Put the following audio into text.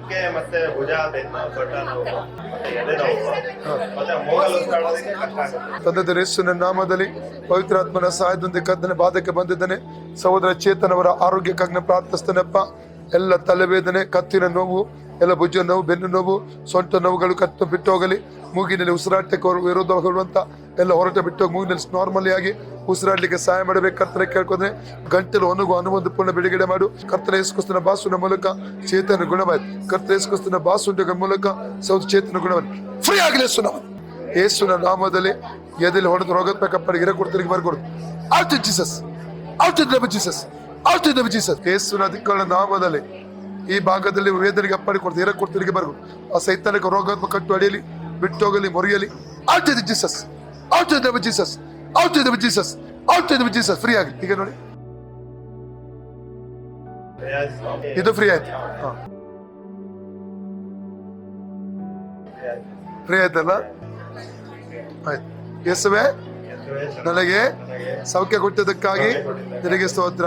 ಕುಕ್ಕೆ ಮತ್ತೆ ಭುಜ ಬೆನ್ನು ಸೊಂಟ ನೋವು ಮತ್ತೆ ಎದೆ ನೋವು ಮತ್ತೆ ಮೂಗಲು ಉಸಿರಾಡೋದಕ್ಕೆ ಕಷ್ಟ ಆಗುತ್ತೆ. ತಂದೆ ಯೇಸುವಿನ ನಾಮದಲ್ಲಿ ಪವಿತ್ರಾತ್ಮನ ಸಹಾಯದೊಂದಿಗೆ ಕರ್ತನ ಬಾಧಕ್ಕೆ ಬಂದಿದ್ದಾನೆ. ಸಹೋದರ ಚೇತನವರ ಆರೋಗ್ಯಕ್ಕಾಗಿ ಪ್ರಾರ್ಥಿಸ್ತೇನಪ್ಪ. ಎಲ್ಲ ತಲೆವೇದನೆ, ಕತ್ತಿನ ನೋವು, ಎಲ್ಲ ಭುಜ ನೋವು, ಬೆನ್ನು ನೋವು, ಸೊಂಟ ನೋವುಗಳು ಕತ್ತು ಬಿಟ್ಟು ಹೋಗಲಿ. ಮೂಗಿನಲ್ಲಿ ಉಸಿರಾಟಕ್ಕೆ ವಿರೋಧವಾಗುವಂತ ಎಲ್ಲ ಹೊರಟ ಬಿಟ್ಟು ಮೂಗಿನಲ್ಲಿ ನಾರ್ಮಲಿ ಆಗಿ ಉಸಿರಾಡ್ಲಿಕ್ಕೆ ಸಹಾಯ ಮಾಡಬೇಕು. ಕರ್ತನ ಕೇಳ್ಕೊಂಡ್ರೆ ಗಂಟಲು ಒಣಗುವ ಅನುಬಂಧ ಪೂರ್ಣ ಬಿಡುಗಡೆ ಮಾಡು. ಕರ್ತನ ಯೇಸುಕ್ರಿಸ್ತನ ಬಾಸುವಿನ ಮೂಲಕ ಚೇತನ ಗುಣವಾಯ್ತು. ಕರ್ತನ ಯೇಸುಕ್ರಿಸ್ತನ ಬಾಸುವಿನ ಮೂಲಕ ಸೌದು ಚೇತನ ಗುಣವಾಯ್ತು. ಫ್ರೀ ಆಗಲಿ ಯೇಸುವಿನ ನಾಮದಲ್ಲಿ. ಎದೆಲ್ಲಿ ಹೊಡೆದು ರೋಗತ್ಬೇಕಪ್ಪ ಗಿರ ಕೊಡ್ತಿರಿಗೆ ಬರ್ಕೊಡು. Out Jesus, out Jesus, out Jesus. ಯೇಸುವಿನ ಅಧಿಕಾರ ನಾಮದಲ್ಲಿ ಈ ಭಾಗದಲ್ಲಿ ವೇದನೆಗೆ ಅಪ್ಪಡಿ ಕೊಡ್ತು ಹಿರ ಕೊಡ್ತಿರಿಗೆ ಬರ್ಬೋದು. ಆ ಸೈತಾನಿಕ ರೋಗಾತ್ಮ ಕಟ್ಟು ಅಡಿಯಲಿ, ಬಿಟ್ಟೋಗಲಿ, ಮೊರೆಯಲಿ. Out Jesus, out Jesus, out Jesus, out Jesus. Free ಆಗಲಿ. ಈಗ ನೋಡಿ ಇದು ಫ್ರೀ ಆಯ್ತು. ಫ್ರೀ ಆಯ್ತಲ್ಲ? ಆಯ್ತು. ಯೇಸುವೇ, ನನಗೆ ಸೌಖ್ಯ ಕೊಟ್ಟದಕ್ಕಾಗಿ ನಿನಗೆ ಸ್ತೋತ್ರ.